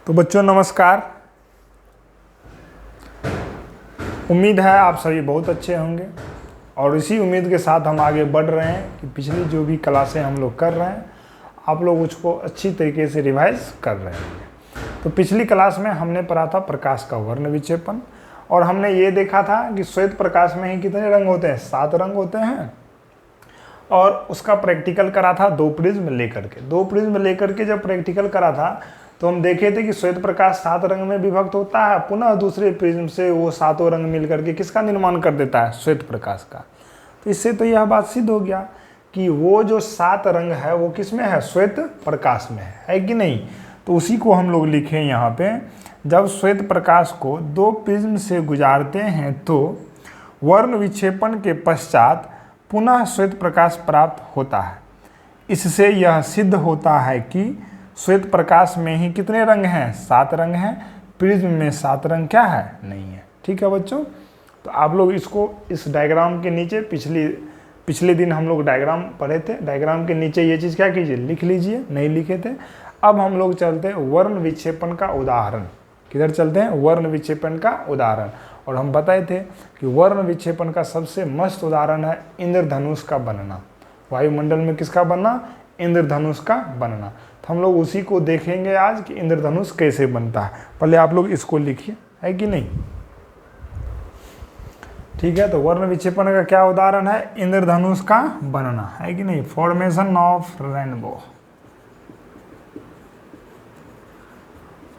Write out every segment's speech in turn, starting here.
तो बच्चों नमस्कार। उम्मीद है आप सभी बहुत अच्छे होंगे और इसी उम्मीद के साथ हम आगे बढ़ रहे हैं कि पिछली जो भी क्लासें हम लोग कर रहे हैं आप लोग उसको अच्छी तरीके से रिवाइज कर रहे हैं। तो पिछली क्लास में हमने पढ़ा था प्रकाश का वर्ण विक्षेपण और हमने ये देखा था कि श्वेत प्रकाश में ही कितने रंग होते हैं, 7 रंग होते हैं। और उसका प्रैक्टिकल करा था 2 प्रिज्म लेकर के। 2 प्रिज्म लेकर के जब प्रैक्टिकल करा था तो हम देखे थे कि श्वेत प्रकाश 7 रंग में विभक्त होता है, पुनः दूसरे प्रिज्म से वो 7 रंग मिल करके किसका निर्माण कर देता है, श्वेत प्रकाश का। तो इससे तो यह बात सिद्ध हो गया कि वो जो 7 रंग है वो किस में है, श्वेत प्रकाश में है कि नहीं। तो उसी को हम लोग लिखे यहाँ पे, जब श्वेत प्रकाश को 2 प्रिज्म से गुजारते हैं तो वर्ण विक्षेपण के पश्चात पुनः श्वेत प्रकाश प्राप्त होता है। इससे यह सिद्ध होता है कि श्वेत प्रकाश में ही कितने रंग हैं, 7 रंग हैं, प्रिज्म में 7 रंग क्या है, नहीं है। ठीक है बच्चों, तो आप लोग इसको इस डायग्राम के नीचे पिछले दिन हम लोग डायग्राम पढ़े थे, डायग्राम के नीचे ये चीज़ क्या कीजिए, लिख लीजिए, नहीं लिखे थे। अब हम लोग चलते हैं वर्ण विक्षेपण का उदाहरण। किधर चलते हैं, वर्ण विक्षेपण का उदाहरण। और हम बताए थे कि वर्ण विक्षेपण का सबसे मस्त उदाहरण है इंद्रधनुष का बनना। वायुमंडल में किसका बनना, इंद्रधनुष का बनना। तो हम लोग उसी को देखेंगे आज कि इंद्रधनुष कैसे बनता है। पहले आप लोग इसको लिखिए, है कि नहीं। ठीक है, तो वर्ण विक्षेपण का क्या उदाहरण है, इंद्रधनुष का बनना, है कि नहीं। Formation of rainbow,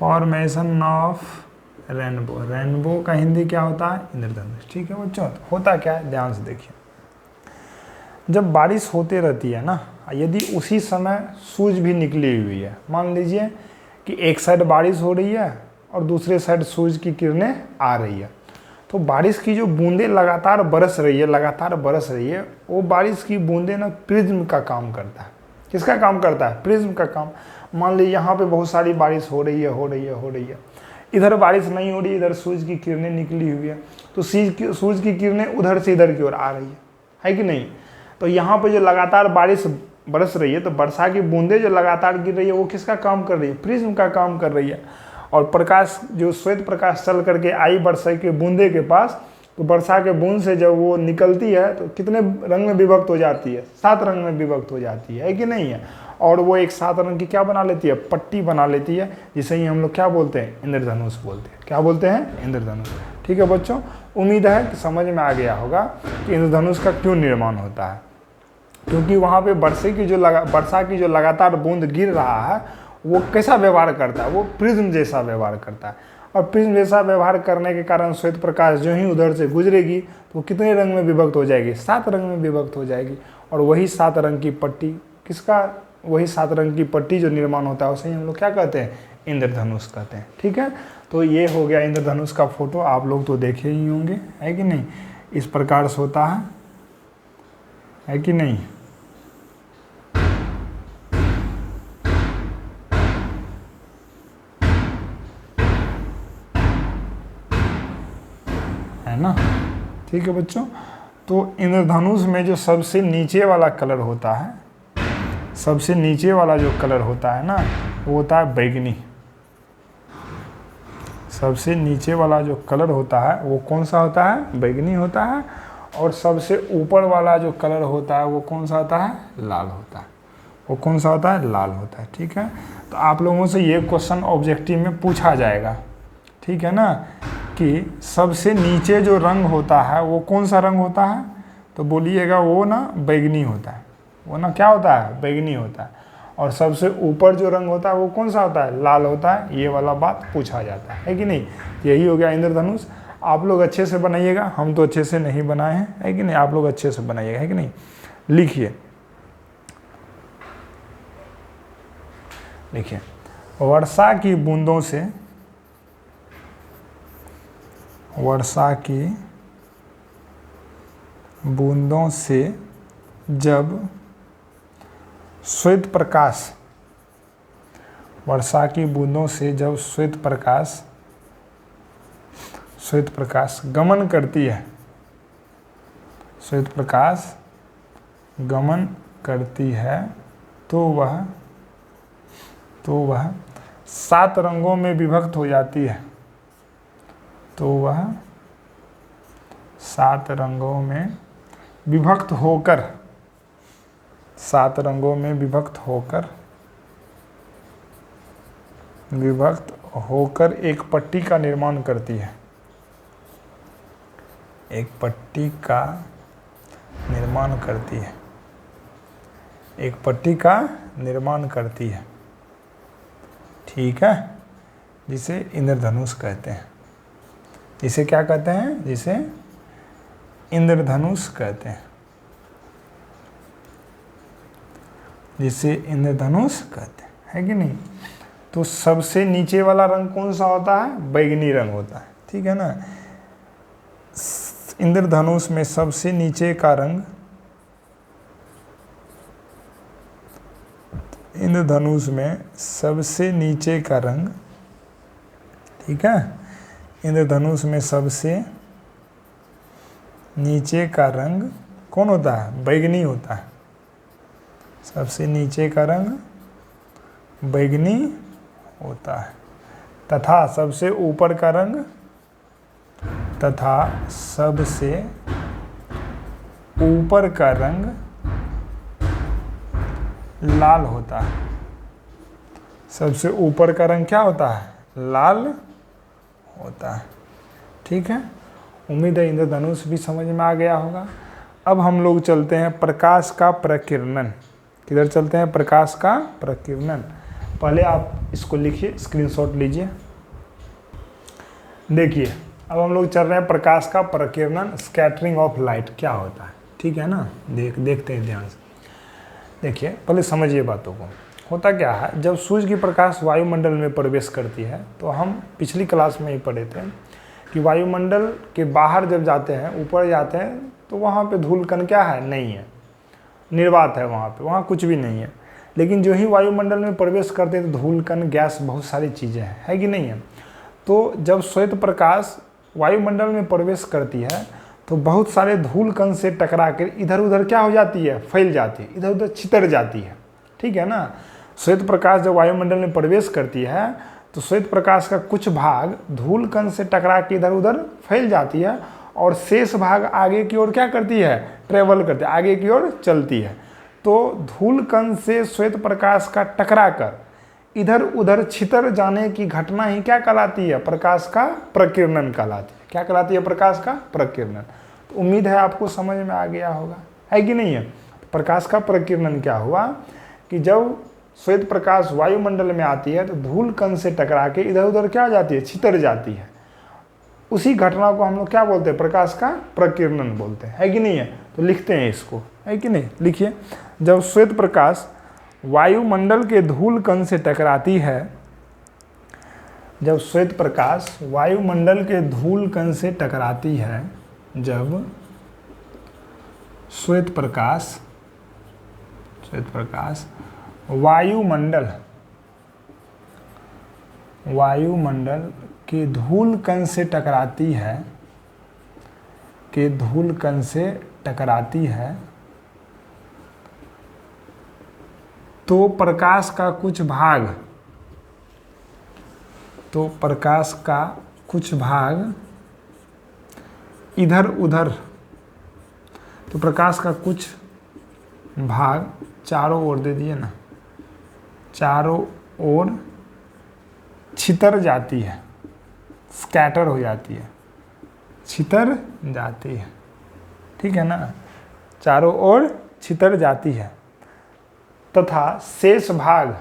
formation of rainbow. Rainbow का हिंदी क्या होता है, इंद्रधनुष। ठीक है बच्चों, तो होता क्या है, ध्यान से देखिए। जब बारिश होती रहती है ना, यदि उसी समय सूरज भी निकली हुई है, मान लीजिए कि एक साइड बारिश हो रही है और दूसरे साइड सूरज की किरणें आ रही है, तो बारिश की जो बूंदें लगातार बरस रही है, वो बारिश की बूंदें ना प्रिज्म का काम करता है। किसका काम करता है, प्रिज्म का काम। मान लीजिए यहाँ पे बहुत सारी बारिश हो रही है, इधर बारिश नहीं हो रही, इधर सूरज की किरणें निकली हुई है, तो सूरज की किरणें उधर से इधर की ओर आ रही है कि नहीं। तो यहाँ पे जो लगातार बारिश बरस रही है, तो वर्षा की बूंदें जो लगातार गिर रही है वो किसका काम कर रही है, प्रिज्म का काम कर रही है। और प्रकाश जो श्वेत प्रकाश चल करके आई वर्षा के बूंदे के पास, तो वर्षा के बूंद से जब वो निकलती है तो कितने रंग में विभक्त हो जाती है, 7 रंग में विभक्त हो जाती है कि नहीं है। और वो एक 7 रंग की क्या बना लेती है, पट्टी बना लेती है, जिसे ही हम लोग क्या बोलते हैं, इंद्रधनुष बोलते हैं। क्या बोलते हैं, इंद्रधनुष। ठीक है बच्चों, उम्मीद है कि समझ में आ गया होगा कि इंद्रधनुष का क्यों निर्माण होता है। क्योंकि वहाँ पे वर्षा की जो लगातार बूंद गिर रहा है वो कैसा व्यवहार करता है, वो प्रिज्म जैसा व्यवहार करता है। और प्रिज्म जैसा व्यवहार करने के कारण श्वेत प्रकाश जो ही उधर से गुजरेगी तो कितने रंग में विभक्त हो जाएगी, 7 रंग में विभक्त हो जाएगी। और वही 7 रंग की पट्टी वही 7 रंग की पट्टी जो निर्माण होता है उसे हम लोग क्या कहते हैं, इंद्रधनुष कहते हैं। ठीक है, तो ये हो गया इंद्रधनुष का फोटो, आप लोग तो देखे ही होंगे, है कि नहीं। इस प्रकार से होता है कि नहीं। है ना। ठीक है बच्चों, तो इंद्रधनुष में जो सबसे नीचे वाला कलर होता है, सबसे नीचे वाला जो कलर होता है ना, वो होता है बैगनी। सबसे नीचे वाला जो कलर होता है वो कौन सा होता है, बैगनी होता है। और सबसे ऊपर वाला जो कलर होता है वो कौन सा होता है, लाल होता है। वो कौन सा होता है, लाल होता है। ठीक है, तो आप लोगों से ये क्वेश्चन ऑब्जेक्टिव में पूछा जाएगा, ठीक है ना, कि सबसे नीचे जो रंग होता है वो कौन सा रंग होता है, तो बोलिएगा वो ना बैगनी होता है। वो ना क्या होता है, बैगनी होता है। और सबसे ऊपर जो रंग होता है वो कौन सा होता है, लाल होता है। ये वाला बात पूछा जाता है कि नहीं। यही हो गया इंद्रधनुष। आप लोग अच्छे से बनाइएगा, हम तो अच्छे से नहीं बनाए हैं, है कि नहीं। आप लोग अच्छे से बनाइएगा, है कि नहीं। लिखिए, वर्षा की बूंदों से जब श्वेत प्रकाश गमन करती है, तो वह 7 रंगों में विभक्त हो जाती है तो वह 7 रंगों में विभक्त होकर 7 रंगों में विभक्त होकर एक पट्टी का निर्माण करती है। एक पट्टी का निर्माण करती है। एक पट्टी का निर्माण करती है, ठीक है, जिसे इंद्रधनुष कहते हैं। जिसे क्या कहते हैं? जिसे इंद्रधनुष कहते हैं। जिसे इंद्रधनुष कहते हैं, है कि नहीं? तो सबसे नीचे वाला रंग कौन सा होता है? बैगनी रंग होता है, ठीक है ना। इंद्रधनुष में सबसे नीचे का रंग, इंद्रधनुष में सबसे नीचे का रंग, ठीक है, इंद्रधनुष में सबसे नीचे का रंग कौन होता है? बैगनी होता है। सबसे नीचे का रंग बैगनी होता है तथा सबसे ऊपर का रंग लाल होता है। सबसे ऊपर का रंग क्या होता है? लाल होता है, ठीक है। उम्मीद है इंद्रधनुष भी समझ में आ गया होगा। अब हम लोग चलते हैं प्रकाश का प्रकीर्णन। किधर चलते हैं? प्रकाश का प्रकीर्णन। पहले आप इसको लिखिए, स्क्रीनशॉट लीजिए। देखिए, अब हम लोग चल रहे हैं प्रकाश का प्रकीर्णन, स्कैटरिंग ऑफ लाइट क्या होता है, ठीक है ना। देखते हैं ध्यान से। देखिए, पहले समझिए बातों को। होता क्या है, जब सूर्य की प्रकाश वायुमंडल में प्रवेश करती है तो हम पिछली क्लास में ही पढ़े थे कि वायुमंडल के बाहर जब जाते हैं, ऊपर जाते हैं, तो वहाँ पे धूल कण क्या है? नहीं है, निर्वात है वहाँ कुछ भी नहीं है। लेकिन जो ही वायुमंडल में प्रवेश करते हैं तो धूल कण, गैस, बहुत सारी चीज़ें हैं, है कि नहीं है। तो जब श्वेत प्रकाश वायुमंडल में प्रवेश करती है तो बहुत सारे धूल कण से टकरा कर इधर उधर क्या हो जाती है? फैल जाती है, इधर उधर छितर जाती है, ठीक है ना। श्वेत प्रकाश जब वायुमंडल में प्रवेश करती है तो श्वेत प्रकाश का कुछ भाग धूल कण से टकरा के इधर उधर फैल जाती है और शेष भाग आगे की ओर क्या करती है? ट्रेवल करती है, आगे की ओर चलती है। तो धूल कण से श्वेत प्रकाश का टकरा कर इधर उधर छितर जाने की घटना ही क्या कहलाती है? प्रकाश का प्रकीर्णन कहलाती है। क्या कहलाती है? प्रकाश का प्रकीर्णन। तो उम्मीद है आपको समझ में आ गया होगा, है कि नहीं है। प्रकाश का प्रकीर्णन क्या हुआ कि जब श्वेत प्रकाश वायुमंडल में आती है तो धूल कण से टकरा के इधर उधर क्या हो जाती है? छितर जाती है। उसी घटना को हम लोग क्या बोलते हैं? प्रकाश का प्रकीर्णन बोलते हैं, है कि नहीं है। तो लिखते हैं इसको, है कि नहीं। लिखिए, जब श्वेत प्रकाश वायुमंडल के धूल कण से टकराती है, जब श्वेत प्रकाश वायुमंडल के धूल कण से टकराती है, जब श्वेत प्रकाश वायुमंडल के धूल कण से टकराती है, तो प्रकाश का कुछ भाग इधर उधर, तो प्रकाश का कुछ भाग चारों ओर दे दिए ना, चारों ओर छितर जाती है, स्कैटर हो जाती है, छितर जाती है, ठीक है ना। चारों ओर छितर जाती है तथा शेष भाग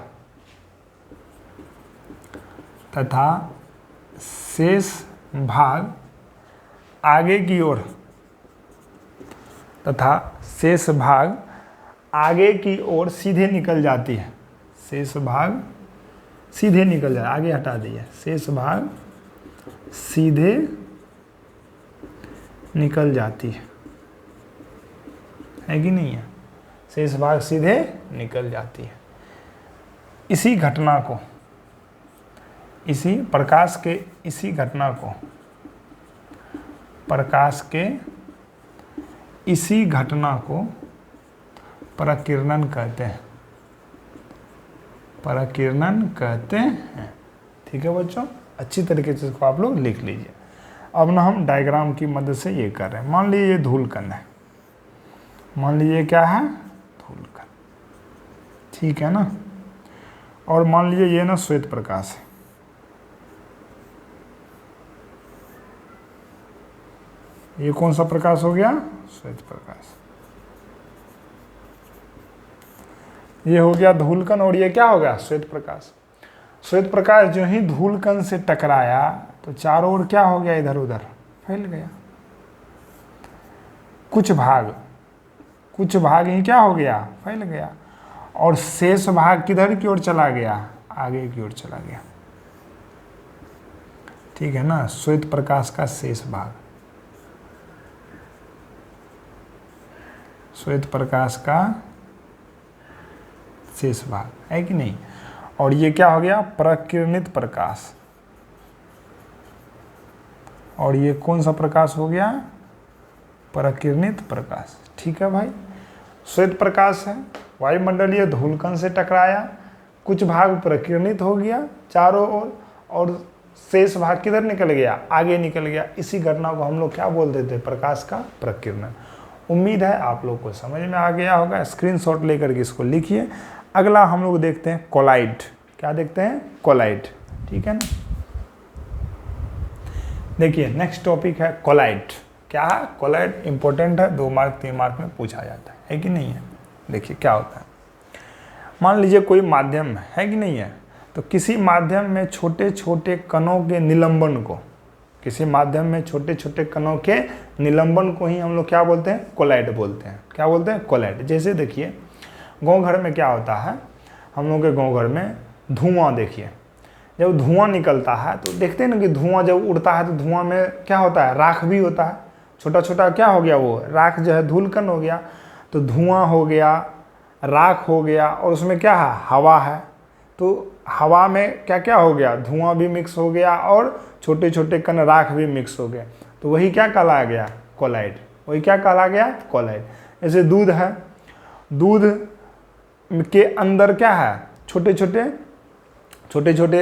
आगे की ओर, सीधे निकल जाती है। शेष भाग सीधे निकल जाए, आगे हटा दिए, शेष भाग सीधे निकल जाती है कि नहीं है। शेष भाग सीधे निकल जाती है। इसी घटना को, प्रकाश के इसी घटना को प्रकीर्णन कहते हैं। ठीक है बच्चों, अच्छी तरीके से इसको आप लोग लिख लीजिए। अब ना हम डायग्राम की मदद से ये कर रहे हैं। मान लीजिए ये धूलकण है, मान लीजिए क्या है, धूलकण, ठीक है ना। और मान लीजिए ये ना श्वेत प्रकाश है, ये कौन सा प्रकाश हो गया, श्वेत प्रकाश। ये हो गया धूलकण और ये क्या हो गया, श्वेत प्रकाश। श्वेत प्रकाश जो ही धूलकण से टकराया तो चारों ओर क्या हो गया, इधर उधर फैल गया। कुछ भाग ही क्या हो गया, फैल गया। और शेष भाग किधर की ओर चला गया, आगे की ओर चला गया। ठीक है ना, श्वेत प्रकाश का शेष भाग, श्वेत प्रकाश का शेष भाग है कि नहीं। और ये क्या हो गया, प्रकिरणित प्रकाश। और ये कौन सा प्रकाश हो गया, प्रकिरणित प्रकाश। ठीक है भाई, श्वेत प्रकाश है, वायुमंडलीय धूलकण से टकराया, कुछ भाग प्रकिरणित हो गया चारों ओर, और शेष भाग किधर निकल गया, आगे निकल गया। इसी घटना को हम लोग क्या बोलते थे, प्रकाश का प्रकीर्णन। उम्मीद है आप लोग को समझ में आ गया होगा। स्क्रीनशॉट लेकर के इसको लिखिए। अगला हम लोग देखते हैं कोलाइड। क्या देखते हैं, कोलाइड। ठीक है ना, देखिए नेक्स्ट टॉपिक है कोलाइड। क्या है, कोलाइड इंपॉर्टेंट है, 2 मार्क 3 मार्क में पूछा जाता है कि नहीं है। देखिए क्या होता है, मान लीजिए कोई माध्यम है कि नहीं है, तो किसी माध्यम में छोटे छोटे कणों के निलंबन को, किसी माध्यम में छोटे छोटे कणों के निलंबन को ही हम लोग क्या बोलते हैं, कोलाइड बोलते हैं। क्या बोलते हैं, कोलाइड। जैसे देखिए गांव घर में क्या होता है, हम लोग के गांव घर में धुआं, देखिए जब धुआं निकलता है तो देखते हैं ना कि धुआं जब उड़ता है तो धुआं में क्या होता है, राख भी होता है। छोटा छोटा क्या हो गया, वो राख जो है धूलकण हो गया। तो धुआं हो गया, राख हो गया, और उसमें क्या है, हवा है। तो हवा में क्या क्या हो गया, धुआं भी मिक्स हो गया और छोटे छोटे कण राख भी मिक्स हो गया। तो वही क्या कहलाया गया, कोलाइड। वही क्या कहला गया, कोलाइड। जैसे दूध है, दूध के अंदर क्या है, छोटे छोटे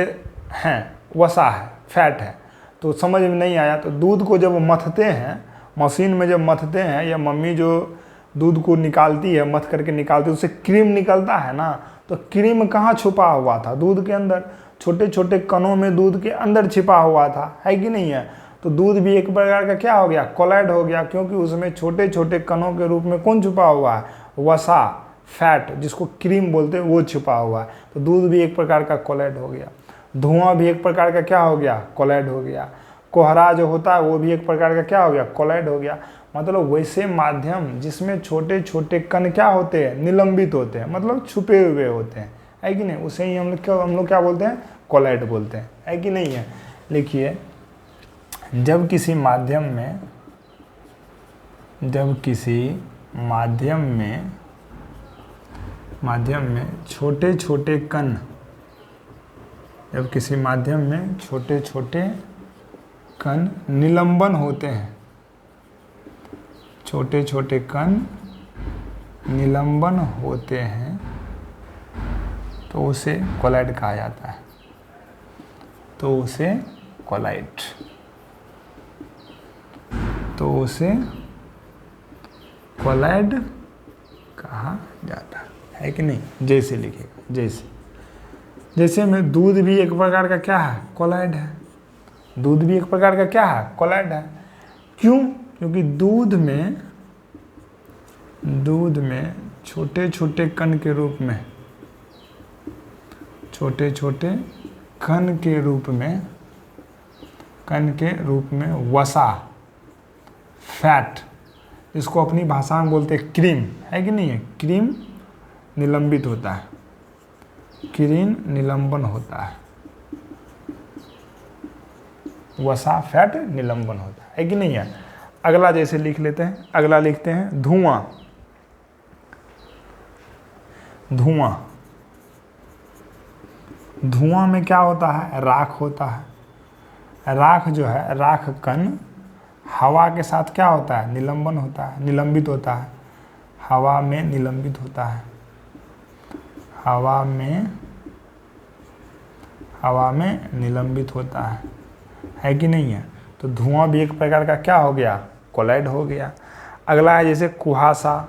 हैं, वसा है, फैट है। तो समझ में नहीं आया, तो दूध को जब मथते हैं, मशीन में जब मथते हैं, या मम्मी जो दूध को निकालती है, मथ करके निकालती है, उससे क्रीम निकलता है ना। तो क्रीम कहाँ छुपा हुआ था, दूध के अंदर, छोटे छोटे कणों में दूध के अंदर छिपा हुआ था, है कि नहीं है। तो दूध भी एक प्रकार का क्या हो गया, कोलाइड हो गया, क्योंकि उसमें छोटे छोटे कणों के रूप में कौन छुपा हुआ है, वसा, फैट, जिसको क्रीम बोलते हैं, वो छुपा हुआ है। तो दूध भी एक प्रकार का कोलाइड हो गया। धुआं भी एक प्रकार का क्या हो गया, कोलाइड हो गया। कोहरा जो होता है वो भी एक प्रकार का क्या हो गया, कोलाइड हो गया। मतलब वैसे माध्यम जिसमें छोटे छोटे कण क्या होते हैं, निलंबित होते हैं, मतलब छुपे हुए होते हैं, है कि नहीं, उसे ही हम लोग क्या बोलते हैं, कोलाइड बोलते हैं, है कि नहीं है। लिखिए, जब किसी माध्यम में छोटे छोटे कण, जब किसी माध्यम में छोटे छोटे कण निलंबन होते हैं, छोटे छोटे कण निलंबन होते हैं, तो उसे कोलाइड कहा जाता है। तो उसे कोलाइड कहा जाता है कि नहीं। जैसे लिखेगा, जैसे में दूध भी एक प्रकार का क्या है, कोलाइड है। दूध भी एक प्रकार का क्या है, कोलाइड है। क्यों, क्योंकि दूध में छोटे छोटे कण के रूप में, छोटे छोटे कण के रूप में वसा, फैट, इसको अपनी भाषा में बोलते हैं क्रीम, है कि नहीं है। क्रीम निलंबित होता है, क्रीम निलंबन होता है, वसा, फैट निलंबन होता है कि नहीं है। अगला जैसे लिख लेते हैं, अगला लिखते हैं धुआं। धुआं में क्या होता है, राख होता है। राख जो है, राख कण हवा के साथ क्या होता है, निलंबन होता है, निलंबित होता है, हवा में निलंबित होता है, हवा में निलंबित होता है कि नहीं है। तो धुआं भी एक प्रकार का क्या हो गया, कोलाइड हो गया। अगला है जैसे कुहासा,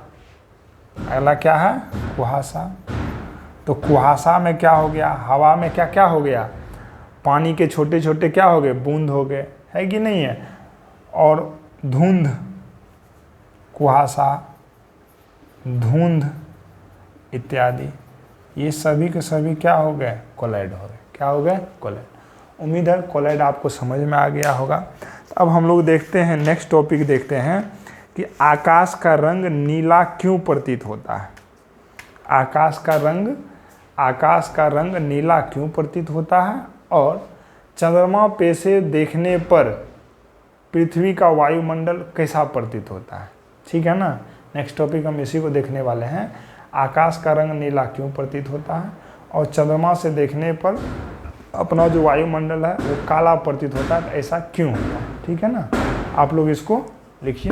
अगला क्या है, कुहासा। तो कुहासा में क्या हो गया, हवा में क्या क्या हो गया, पानी के छोटे छोटे क्या हो गए, बूंद हो गए, है कि नहीं है। और धुंध, कुहासा, धुंध इत्यादि, ये सभी के सभी क्या हो गए, कोलाइड हो गए। क्या हो गए, कोलाइड। उम्मीद है कोलाइड आपको समझ में आ गया होगा। तो अब हम लोग देखते हैं, नेक्स्ट टॉपिक देखते हैं कि आकाश का रंग नीला क्यों प्रतीत होता है। आकाश का रंग नीला क्यों प्रतीत होता है, और चंद्रमा पे से देखने पर पृथ्वी का वायुमंडल कैसा प्रतीत होता है। ठीक है ना। नेक्स्ट टॉपिक हम इसी को देखने वाले हैं, आकाश का रंग नीला क्यों प्रतीत होता है, और चंद्रमा से देखने पर अपना जो वायुमंडल है वो काला प्रतीत होता है, ऐसा क्यों होता है। ठीक है ना। आप लोग इसको लिखिए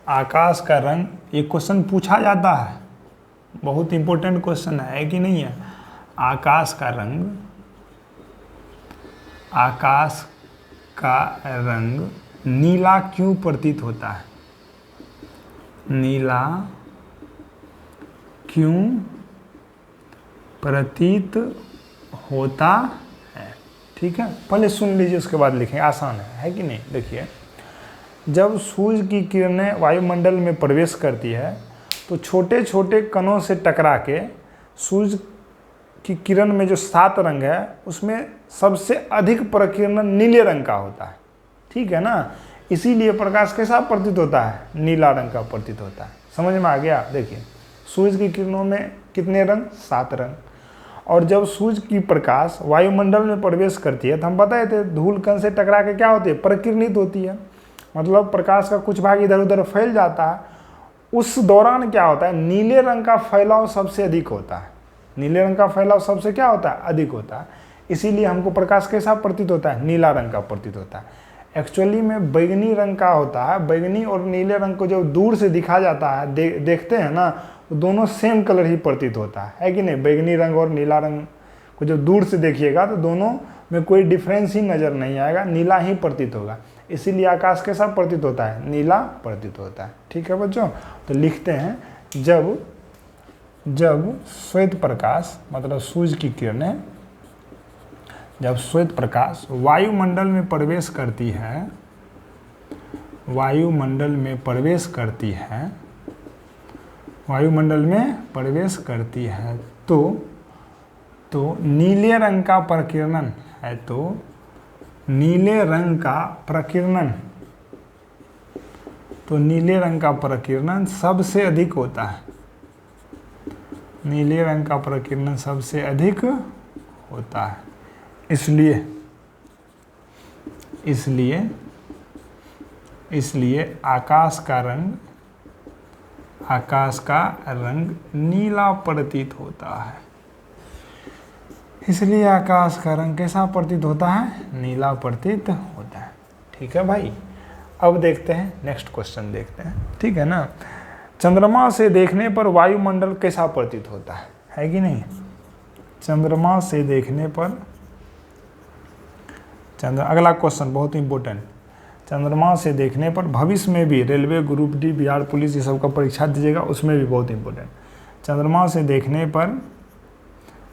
आकाश का रंग, ये क्वेश्चन पूछा जाता है, बहुत इंपॉर्टेंट क्वेश्चन है कि नहीं है। आकाश का रंग नीला क्यों प्रतीत होता है, नीला क्यों प्रतीत होता है। ठीक है, पहले सुन लीजिए उसके बाद लिखेंगे, आसान है कि नहीं। देखिए, जब सूर्य की किरणें वायुमंडल में प्रवेश करती है तो छोटे छोटे कणों से टकरा के सूर्य की किरण में जो 7 रंग है उसमें सबसे अधिक प्रकीर्णन नीले रंग का होता है। ठीक है ना। इसीलिए प्रकाश कैसा प्रतीत होता है, नीला रंग का प्रतीत होता है। समझ में आ गया। देखिए, सूर्य की किरणों में कितने रंग, 7 रंग। और जब सूर्य की प्रकाश वायुमंडल में प्रवेश करती है तो हम बताए थे धूल कण से टकरा के क्या होती है, प्रकीर्णित होती है। मतलब प्रकाश का कुछ भाग इधर उधर फैल जाता है। उस दौरान क्या होता है, नीले रंग का फैलाव सबसे अधिक होता है। नीले रंग का फैलाव सबसे क्या होता है, अधिक होता है। इसीलिए हमको प्रकाश कैसा प्रतीत होता है, नीला रंग का प्रतीत होता है। एक्चुअली में बैगनी रंग का होता है। बैगनी और नीले रंग को जब दूर से दिखा जाता है, देखते हैं ना, तो दोनों सेम कलर ही प्रतीत होता है कि नहीं। बैगनी रंग और नीला रंग को जब दूर से देखिएगा तो दोनों में कोई डिफरेंस ही नज़र नहीं आएगा, नीला ही प्रतीत होगा। इसीलिए आकाश कैसा प्रतीत होता है, नीला प्रतीत होता है। ठीक है बच्चों। तो लिखते हैं, जब श्वेत प्रकाश मतलब सूर्य की किरणें, जब श्वेत प्रकाश वायुमंडल में प्रवेश करती है, वायुमंडल में प्रवेश करती है तो नीले रंग का प्रकीर्णन है, तो नीले रंग का प्रकीर्णन सबसे अधिक होता है। नीले रंग का प्रकीर्णन सबसे अधिक होता है। इसलिए आकाश का रंग नीला प्रतीत होता है। इसलिए आकाश का रंग कैसा प्रतीत होता है, नीला प्रतीत होता है। ठीक है भाई। अब देखते हैं नेक्स्ट क्वेश्चन देखते हैं। ठीक है ना। चंद्रमा से देखने पर वायुमंडल कैसा प्रतीत होता है कि नहीं। चंद्रमा से देखने पर अगला क्वेश्चन बहुत इंपॉर्टेंट। चंद्रमा से देखने पर भविष्य में भी railway, group D, Bihar police, ये सब का परीक्षा दीजिएगा, उसमें भी बहुत इंपॉर्टेंट। चंद्रमा से देखने पर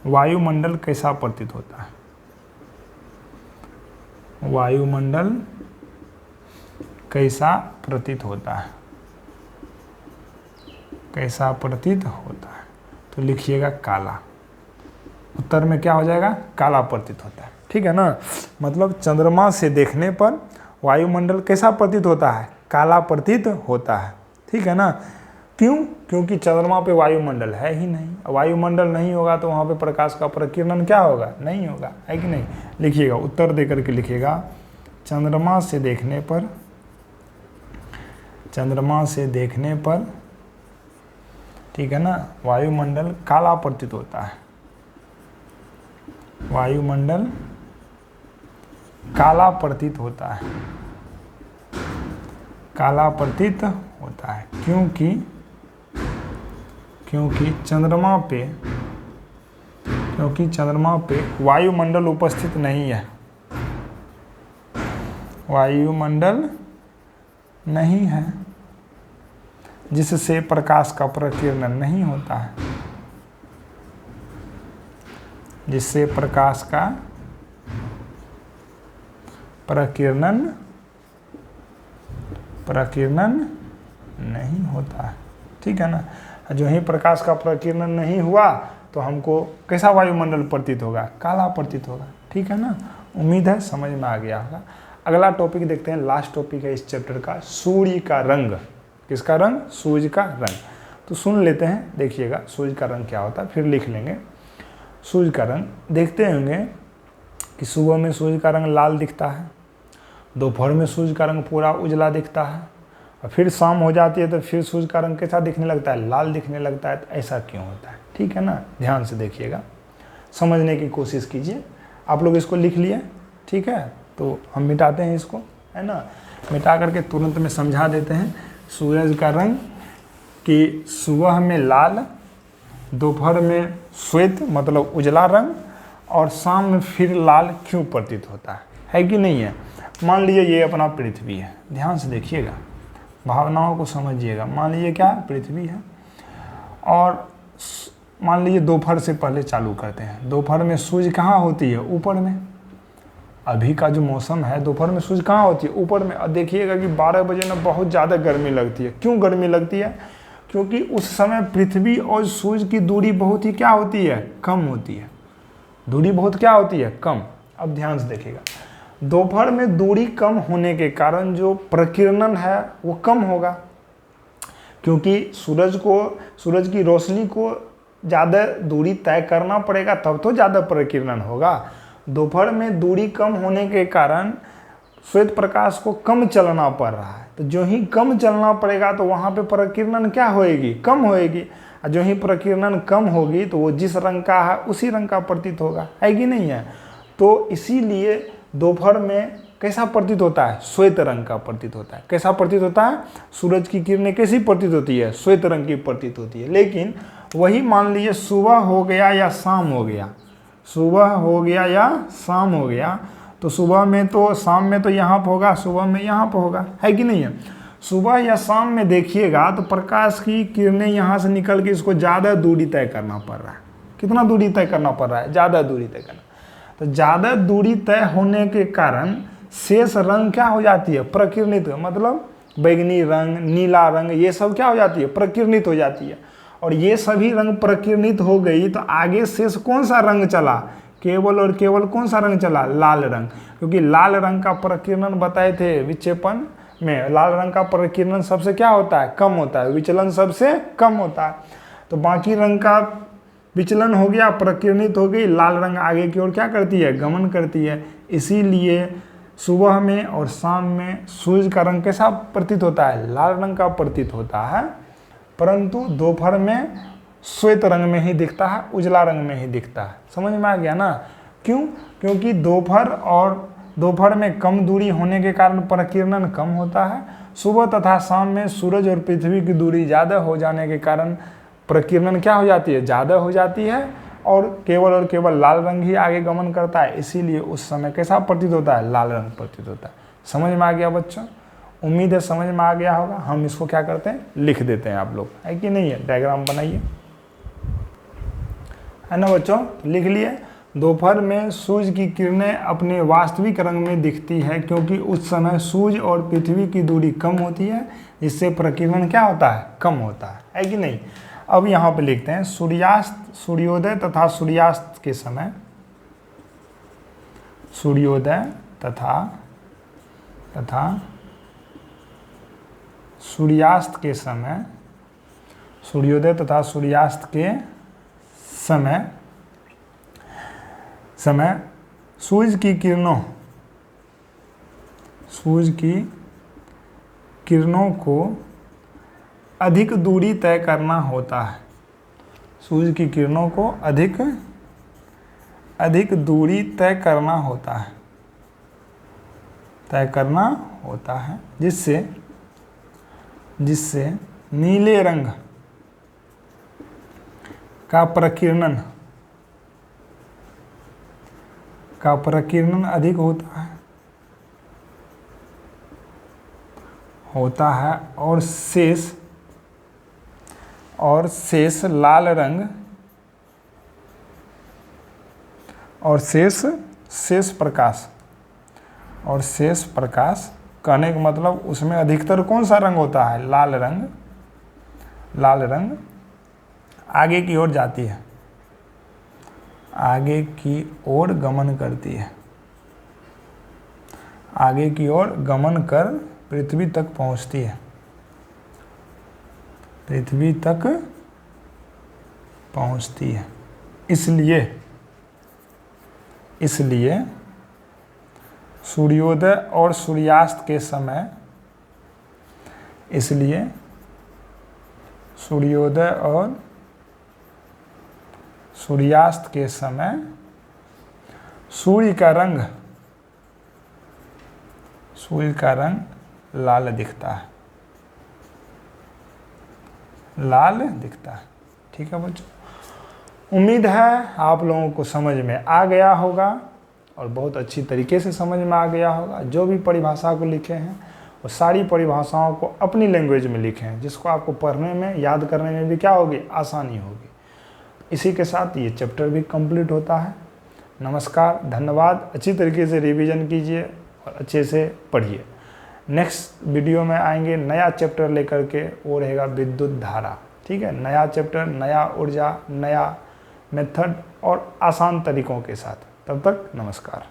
वायुमंडल कैसा प्रतीत होता है, वायुमंडल कैसा प्रतीत होता है, कैसा प्रतीत होता है। तो लिखिएगा काला। उत्तर में क्या हो जाएगा, काला प्रतीत होता है। ठीक है ना। मतलब चंद्रमा से देखने पर वायुमंडल कैसा प्रतीत होता है, काला प्रतीत होता है। ठीक है ना। क्यों, क्योंकि चंद्रमा पे वायुमंडल है ही नहीं। वायुमंडल नहीं होगा तो वहाँ पे प्रकाश का प्रकीर्णन क्या होगा, नहीं होगा, है कि नहीं। लिखिएगा, उत्तर दे करके लिखिएगा, चंद्रमा से देखने पर ठीक है ना, वायुमंडल काला प्रतीत होता है। वायुमंडल काला प्रतीत होता है, काला प्रतीत होता है। क्योंकि चंद्रमा क्योंकि चंद्रमा पे वायुमंडल उपस्थित नहीं है, वायुमंडल नहीं है, जिससे प्रकाश का प्रकीर्णन नहीं होता है, जिससे प्रकाश का प्रकीर्णन नहीं होता है। ठीक है ना। जो ही प्रकाश का प्रकीर्णन नहीं हुआ तो हमको कैसा वायुमंडल प्रतीत होगा? काला प्रतीत होगा। ठीक है ना। उम्मीद है समझ में आ गया होगा। अगला टॉपिक देखते हैं, लास्ट टॉपिक है इस चैप्टर का, सूर्य का रंग। किसका रंग? सूर्य का रंग। तो सुन लेते हैं, देखिएगा सूर्य का रंग क्या होता है, फिर लिख लेंगे। सूर्य का रंग देखते होंगे कि सुबह में सूर्य का रंग लाल दिखता है, दोपहर में सूर्य का रंग पूरा उजला दिखता है, और फिर शाम हो जाती है तो फिर सूर्य का रंग कैसा दिखने लगता है? लाल दिखने लगता है। तो ऐसा क्यों होता है? ठीक है ना। ध्यान से देखिएगा, समझने की कोशिश कीजिए। आप लोग इसको लिख लिए, ठीक है। तो हम मिटाते हैं इसको, है ना। मिटा करके तुरंत में समझा देते हैं सूरज का रंग कि सुबह में लाल, दोपहर में श्वेत मतलब उजला रंग, और शाम में फिर लाल क्यों प्रतीत होता है कि नहीं है? मान लीजिए ये अपना पृथ्वी है, ध्यान से देखिएगा, भावनाओं को समझिएगा। मान लीजिए क्या पृथ्वी है, और मान लीजिए दोपहर से पहले चालू करते हैं। दोपहर में सूर्य कहाँ होती है? ऊपर में। अभी का जो मौसम है, दोपहर में सूर्य कहाँ होती है? ऊपर में। और देखिएगा कि 12 बजे ना बहुत ज़्यादा गर्मी लगती है। क्यों गर्मी लगती है? क्योंकि उस समय पृथ्वी और सूर्य की दूरी बहुत ही क्या होती है? कम होती है। दूरी बहुत क्या होती है? कम। अब ध्यान से देखिएगा, दोपहर में दूरी कम होने के कारण जो प्रकीर्णन है वो कम होगा, क्योंकि सूरज की रोशनी को ज़्यादा दूरी तय करना पड़ेगा, तब तो ज़्यादा प्रकीर्णन होगा। दोपहर में दूरी कम होने के कारण श्वेत प्रकाश को कम चलना पड़ रहा है। तो जो ही कम चलना पड़ेगा तो वहाँ पे प्रकीर्णन क्या होएगी? कम होएगी। और जो ही प्रकीर्णन कम होगी तो वो जिस रंग का है उसी रंग का प्रतीत होगा, है कि नहीं है? तो इसीलिए दोपहर में कैसा प्रतीत होता है? श्वेत रंग का प्रतीत होता है। कैसा प्रतीत होता है? सूरज की किरणें कैसी प्रतीत होती है? श्वेत रंग की प्रतीत होती है। लेकिन वही मान लीजिए सुबह हो गया या शाम हो गया, सुबह हो गया या शाम हो गया, तो सुबह में तो शाम में तो यहाँ पर होगा, सुबह में यहाँ पर होगा, है कि नहीं है? सुबह या शाम में देखिएगा तो प्रकाश की किरणें यहाँ से निकल के इसको ज़्यादा दूरी तय करना पड़ रहा है। कितना दूरी तय करना पड़ रहा है? ज़्यादा दूरी तय करना। तो ज़्यादा दूरी तय होने के कारण शेष रंग क्या हो जाती है? प्रकीर्णित। मतलब बैगनी रंग, नीला रंग, ये सब क्या हो जाती है? प्रकीर्णित हो जाती है। और ये सभी रंग प्रकीर्णित हो गई तो आगे शेष कौन सा रंग चला? केवल और केवल कौन सा रंग चला? लाल रंग। क्योंकि लाल रंग का प्रकीर्णन बताए थे विक्षेपण में, लाल रंग का प्रकीर्णन सबसे क्या होता है? कम होता है, विचलन सबसे कम होता है। तो बाकी रंग का विचलन हो गया, प्रकीर्णित हो गई, लाल रंग आगे की ओर क्या करती है? गमन करती है। इसीलिए सुबह में और शाम में सूर्य का रंग कैसा प्रतीत होता है? लाल रंग का प्रतीत होता है, परंतु दोपहर में श्वेत रंग में ही दिखता है, उजला रंग में ही दिखता है। समझ में आ गया ना? क्यों? क्योंकि दोपहर में कम दूरी होने के कारण प्रकीर्णन कम होता है। सुबह तथा शाम में सूरज और पृथ्वी की दूरी ज़्यादा हो जाने के कारण प्रकीर्णन क्या हो जाती है? ज़्यादा हो जाती है, और केवल लाल रंग ही आगे गमन करता है। इसीलिए उस समय कैसा प्रतीत होता है? लाल रंग प्रतीत होता है। समझ में आ गया बच्चों? उम्मीद है समझ में आ गया होगा। हम इसको क्या करते हैं? लिख देते हैं, आप लोग, है कि नहीं है? डायग्राम बनाइए, है ना बच्चों? लिख लिए। दोपहर में सूर्य की किरणें अपने वास्तविक रंग में दिखती है, क्योंकि उस समय सूर्य और पृथ्वी की दूरी कम होती है, जिससे प्रकीर्णन क्या होता है? कम होता है कि नहीं? अब यहाँ पे लिखते हैं सूर्योदय तथा सूर्यास्त के समय, सूर्योदय तथा सूर्यास्त के समय, सूर्योदय तथा सूर्यास्त के समय सूर्य की किरणों को अधिक दूरी तय करना होता है। सूर्य की किरणों को अधिक दूरी तय करना होता है, जिससे नीले रंग का प्रकीर्णन का प्रकीर्णन अधिक होता है और शेष लाल रंग और शेष प्रकाश कहने का मतलब उसमें अधिकतर कौन सा रंग होता है? लाल रंग आगे की ओर जाती है, आगे की ओर गमन करती है, आगे की ओर गमन कर पृथ्वी तक पहुंचती है, पृथ्वी तक पहुंचती है। इसलिए सूर्योदय और सूर्यास्त के समय, इसलिए सूर्योदय और सूर्यास्त के समय सूर्य का रंग लाल दिखता है, ठीक है बच्चों। उम्मीद है आप लोगों को समझ में आ गया होगा और बहुत अच्छी तरीके से समझ में आ गया होगा। जो भी परिभाषा को लिखे हैं वो सारी परिभाषाओं को अपनी लैंग्वेज में लिखे हैं, जिसको आपको पढ़ने में, याद करने में भी क्या होगी? आसानी होगी। इसी के साथ ये चैप्टर भी कंप्लीट होता है। नमस्कार, धन्यवाद। अच्छी तरीके से रिवीजन कीजिए और अच्छे से पढ़िए। नेक्स्ट वीडियो में आएंगे नया चैप्टर लेकर के, वो रहेगा विद्युत धारा। ठीक है, नया चैप्टर, नया ऊर्जा, नया मेथड और आसान तरीकों के साथ। तब तक नमस्कार।